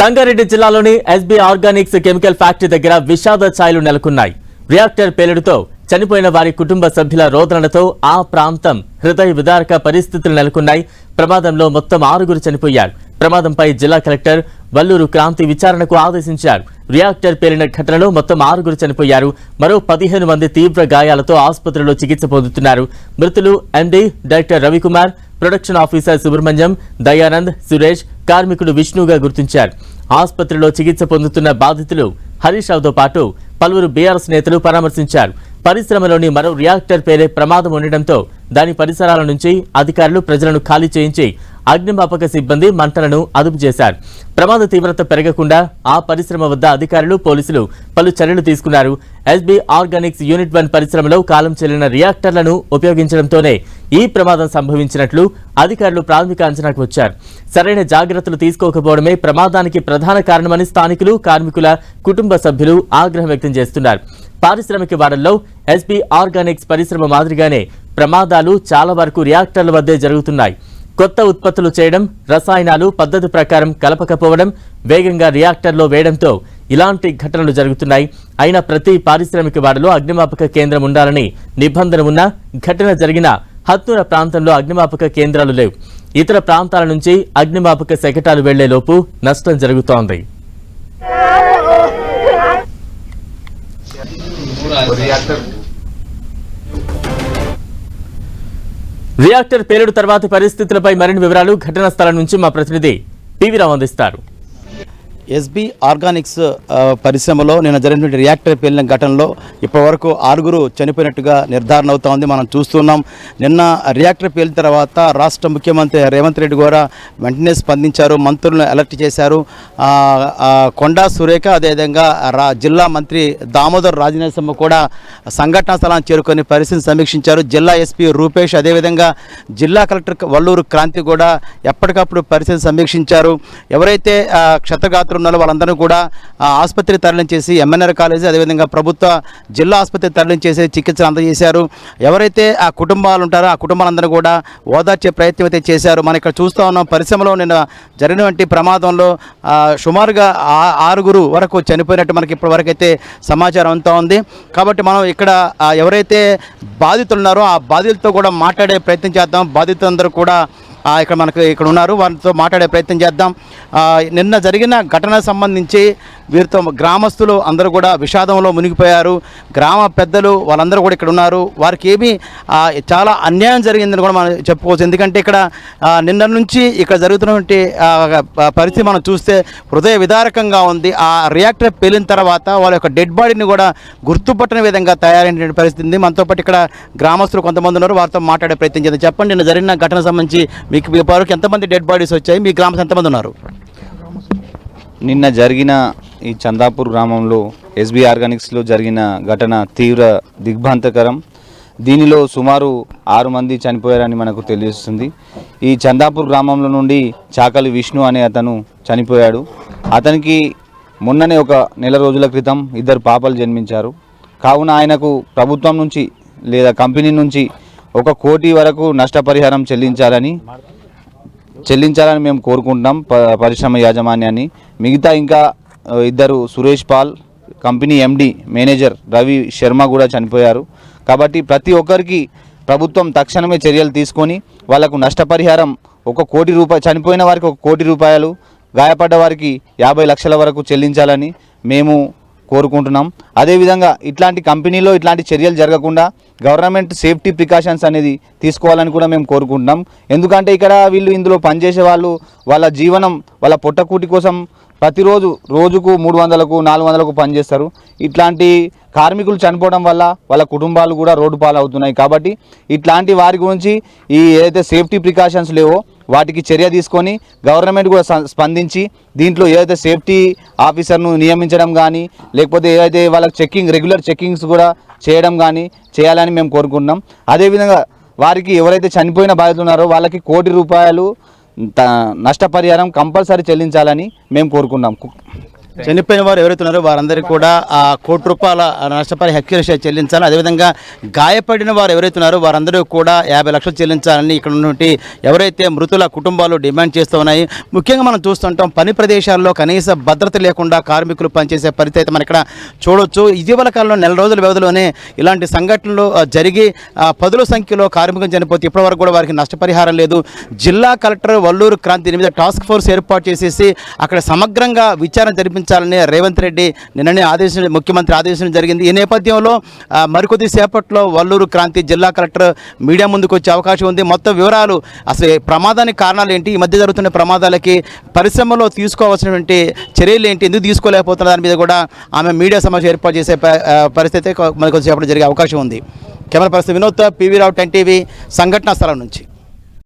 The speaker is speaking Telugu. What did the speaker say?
సంగారెడ్డి జిల్లాలోని ఎస్బీ ఆర్గానిక్స్ కెమికల్ ఫ్యాక్టరీ దగ్గర విషాద ఛాయలు నెలకొన్నాయి. రియాక్టర్ పేలుడుతో చనిపోయిన వారి కుటుంబ సభ్యుల రోదనలతో ఆ ప్రాంతం హృదయ విదారక పరిస్థితులు నెలకొన్నాయి. ప్రమాదంలో మొత్తం 6 చనిపోయారు. ప్రమాదంపై జిల్లా కలెక్టర్ వల్లూరు క్రాంతి విచారణకు ఆదేశించారు. రియాక్టర్ పేలిన ఘటనలో మొత్తం 6 చనిపోయారు. మరో 15 మంది తీవ్ర గాయాలతో ఆసుపత్రిలో చికిత్స పొందుతున్నారు. మృతులు MD director Ravikumar, production officer Subrahmanyam, Dayanand, Suresh, కార్మికుడు విష్ణుగా గుర్తించారు. ఆసుపత్రిలో చికిత్స పొందుతున్న బాధితులు హరీష్ రావుతో పాటు పలువురు బీఆర్ఎస్ నేతలు పరామర్శించారు. పరిశ్రమలోని మరో రియాక్టర్ పేలే ప్రమాదం ఉండడంతో దాని పరిసరాల నుంచి అధికారులు ప్రజలను ఖాళీ చేయించి అగ్నిమాపక సిబ్బంది మంటలను అదుపు చేశారు. ప్రమాద తీవ్రత పెరగకుండా ఆ పరిశ్రమ వద్ద అధికారులు, పోలీసులు పలు చర్యలు తీసుకున్నారు. ఎస్బీ ఆర్గానిక్స్ యూనిట్ 1 పరిశ్రమలో కాలం చెల్లిన రియాక్టర్లను ఉపయోగించడంతోనే ఈ ప్రమాదం సంభవించినట్లు అధికారులు ప్రాథమిక అంచనాకు వచ్చారు. సరైన జాగ్రత్తలు తీసుకోకపోవడమే ప్రమాదానికి ప్రధాన కారణమని స్థానికులు, కార్మికుల కుటుంబ సభ్యులు ఆగ్రహం వ్యక్తం చేస్తున్నారు. పారిశ్రామిక వాడల్లో ఎస్బీ ఆర్గానిక్స్ పరిశ్రమ మాదిరిగానే ప్రమాదాలు చాలా వరకు రియాక్టర్ల వద్దే జరుగుతున్నాయి. కొత్త ఉత్పత్తులు చేయడం, రసాయనాలు పద్ధతి ప్రకారం కలపకపోవడం, వేగంగా రియాక్టర్లో వేయడంతో ఇలాంటి ఘటనలు జరుగుతున్నాయి. అయినా ప్రతి పారిశ్రామిక వాడలో అగ్నిమాపక కేంద్రం ఉండాలని నిబంధన ఉన్నా ఘటన జరిగిన హత్తూర ప్రాంతంలో అగ్నిమాపక కేంద్రాలు లేవు. ఇతర ప్రాంతాల నుంచి అగ్నిమాపక శకటాలు వెళ్లేలోపు నష్టం జరుగుతోంది. రియాక్టర్ పేలుడు తర్వాతి పరిస్థితులపై మరిన్ని వివరాలు ఘటనా స్థలం నుంచి మా ప్రతినిధి పివి రావు అందిస్తారు. ఎస్బీ ఆర్గానిక్స్ పరిశ్రమలో నిన్న జరిగినటువంటి రియాక్టర్ పేలిన ఘటనలో ఇప్పటివరకు 6 చనిపోయినట్టుగా నిర్ధారణ అవుతోంది. మనం చూస్తున్నాం. నిన్న రియాక్టర్ పేలిన తర్వాత రాష్ట్ర ముఖ్యమంత్రి రేవంత్ రెడ్డి కూడా వెంటనే స్పందించారు. మంత్రులను అలర్ట్ చేశారు. కొండా సురేఖ, అదేవిధంగా జిల్లా మంత్రి దామోదర్ రాజనరసింహ కూడా సంఘటనా స్థలాన్ని చేరుకొని పరిస్థితిని సమీక్షించారు. జిల్లా ఎస్పీ రూపేష్, అదేవిధంగా జిల్లా కలెక్టర్ వల్లూరు క్రాంతి కూడా ఎప్పటికప్పుడు పరిస్థితిని సమీక్షించారు. ఎవరైతే క్షతగాత్రులు వాళ్ళందరూ కూడా ఆసుపత్రి తరలించేసి ఎంఎన్ఆర్ కాలేజీ, అదేవిధంగా ప్రభుత్వ జిల్లా ఆసుపత్రి తరలించేసి చికిత్సలు అందజేశారు. ఎవరైతే ఆ కుటుంబాలు ఉంటారో ఆ కుటుంబాలందరూ కూడా ఓదార్చే ప్రయత్నం అయితే చేశారు. మనం ఇక్కడ చూస్తూ ఉన్నాం. పరిశ్రమలో నిన్న జరిగినటువంటి ప్రమాదంలో సుమారుగా 6 వరకు చనిపోయినట్టు మనకి ఇప్పటివరకు అయితే సమాచారం అంతా ఉంది. కాబట్టి మనం ఇక్కడ ఎవరైతే బాధితులు ఉన్నారో ఆ బాధితులతో కూడా మాట్లాడే ప్రయత్నం చేద్దాం. బాధితులందరూ కూడా ఇక్కడ ఉన్నారు. వారితో మాట్లాడే ప్రయత్నం చేద్దాం. నిన్న జరిగిన ఘటనకు సంబంధించి వీరితో గ్రామస్తులు అందరూ కూడా విషాదంలో మునిగిపోయారు. గ్రామ పెద్దలు వాళ్ళందరూ కూడా ఇక్కడ ఉన్నారు. వారికి ఏమీ చాలా అన్యాయం జరిగిందని కూడా మనం చెప్పుకోవచ్చు. ఎందుకంటే ఇక్కడ నిన్న నుంచి ఇక్కడ జరుగుతున్నటువంటి పరిస్థితి మనం చూస్తే హృదయ విదారకంగా ఉంది. ఆ రియాక్టర్ పేలిన తర్వాత వాళ్ళ యొక్క డెడ్ బాడీని కూడా గుర్తుపట్టని విధంగా తయారైనటువంటి పరిస్థితి ఉంది. మనతో పాటు ఇక్కడ గ్రామస్తులు కొంతమంది ఉన్నారు. వారితో మాట్లాడే ప్రయత్నం చేద్దాం. చెప్పండి, నిన్న జరిగిన ఘటనకు సంబంధించి మీకు వరకు ఎంతమంది డెడ్ బాడీస్ వచ్చాయి? మీ గ్రామం ఎంతమంది ఉన్నారు? నిన్న జరిగిన ఈ చందాపూర్ గ్రామంలో ఎస్బీ ఆర్గానిక్స్లో జరిగిన ఘటన తీవ్ర దిగ్భ్రాంతకరం. దీనిలో సుమారు 6 మంది చనిపోయారని మనకు తెలుస్తుంది. ఈ చందాపూర్ గ్రామంలో నుండి చాకలి విష్ణు అనే అతను చనిపోయాడు. అతనికి మొన్ననే ఒక నెల రోజుల క్రితం 2 పాపలు జన్మించారు. కావున ఆయనకు ప్రభుత్వం నుంచి లేదా కంపెనీ నుంచి 1 కోటి వరకు నష్టపరిహారం చెల్లించాలని మేము కోరుకుంటున్నాం పరిశ్రమ యాజమాన్యాన్ని. మిగతా ఇంకా 2 Suresh Pal, company MD manager Ravi Sharma కూడా చనిపోయారు. కాబట్టి ప్రతి ఒక్కరికి ప్రభుత్వం తక్షణమే చర్యలు తీసుకొని వాళ్లకు నష్టపరిహారం 1 కోటి రూపాయలు, చనిపోయిన వారికి 1 కోటి రూపాయలు, గాయపడ్డ వారికి 50 లక్షల వరకు చెల్లించాలని మేము కోరుకుంటున్నాం. అదేవిధంగా ఇట్లాంటి కంపెనీలో ఇట్లాంటి చర్యలు జరగకుండా గవర్నమెంట్ సేఫ్టీ ప్రికాషన్స్ అనేది తీసుకోవాలని కూడా మేము కోరుకుంటున్నాం. ఎందుకంటే ఇక్కడ ఇందులో పనిచేసే వాళ్ళ జీవనం, వాళ్ళ పొట్టకూటి కోసం ప్రతిరోజు రోజుకు 300కు 400కు పనిచేస్తారు. ఇట్లాంటి కార్మికులు చనిపోవడం వల్ల వాళ్ళ కుటుంబాలు కూడా రోడ్డు పాలవుతున్నాయి. కాబట్టి ఇట్లాంటి వారి గురించి ఏదైతే సేఫ్టీ ప్రికాషన్స్ లేవో వాటికి చర్య తీసుకొని గవర్నమెంట్ కూడా స్పందించి దీంట్లో ఏదైతే సేఫ్టీ ఆఫీసర్ను నియమించడం కానీ, లేకపోతే ఏదైతే వాళ్ళకి రెగ్యులర్ చెక్కింగ్స్ కూడా చేయడం కానీ చేయాలని మేము కోరుకుంటున్నాం. అదేవిధంగా వారికి ఎవరైతే చనిపోయిన బాధితులు ఉన్నారో వాళ్ళకి 1 కోటి రూపాయలు నష్టపరిహారం కంపల్సరీ చెల్లించాలని మేము కోరుకున్నాం. చనిపోయిన వారు ఎవరైతే ఉన్నారో వారందరికీ కూడా ₹1 కోటి నష్టపరిహారం చెల్లించాలి. అదేవిధంగా గాయపడిన వారు ఎవరైతే ఉన్నారో వారందరూ కూడా 50 లక్షలు చెల్లించాలని ఇక్కడ ఉన్నటువంటి ఎవరైతే మృతుల కుటుంబాలు డిమాండ్ చేస్తూ ఉన్నాయి. ముఖ్యంగా మనం చూస్తుంటాం పని ప్రదేశాల్లో కనీస భద్రత లేకుండా కార్మికులు పనిచేసే పరిస్థితి అయితే మనం ఇక్కడ చూడొచ్చు. ఇటీవల కాలంలో నెల రోజుల వ్యవధిలోనే ఇలాంటి సంఘటనలు జరిగి పదుల సంఖ్యలో కార్మికులు చనిపోతే ఇప్పటివరకు కూడా వారికి నష్టపరిహారం లేదు. జిల్లా కలెక్టర్ వల్లూరు క్రాంతి దీని మీద టాస్క్ ఫోర్స్ ఏర్పాటు చేసేసి అక్కడ సమగ్రంగా విచారణ జరిపించాలని రేవంత్ రెడ్డి నిన్ననే ముఖ్యమంత్రి ఆదేశించడం జరిగింది. ఈ నేపథ్యంలో మరికొద్ది సేపట్లో వల్లూరు క్రాంతి జిల్లా కలెక్టర్ మీడియా ముందుకు వచ్చే అవకాశం ఉంది. మొత్తం వివరాలు అసలు ప్రమాదానికి కారణాలు ఏంటి, ఈ మధ్య జరుగుతున్న ప్రమాదాలకి పరిశ్రమలో తీసుకోవాల్సినటువంటి చర్యలు ఏంటి, ఎందుకు తీసుకోలేకపోతున్న దాని మీద కూడా ఆమె మీడియా సమావేశం ఏర్పాటు చేసే పరిస్థితి మరికొద్ది సేపట్లో జరిగే అవకాశం ఉంది. కెమెరా పర్సన్ వినోద్, PV రావు, 10 టీవీ, సంఘటనా స్థలం నుంచి.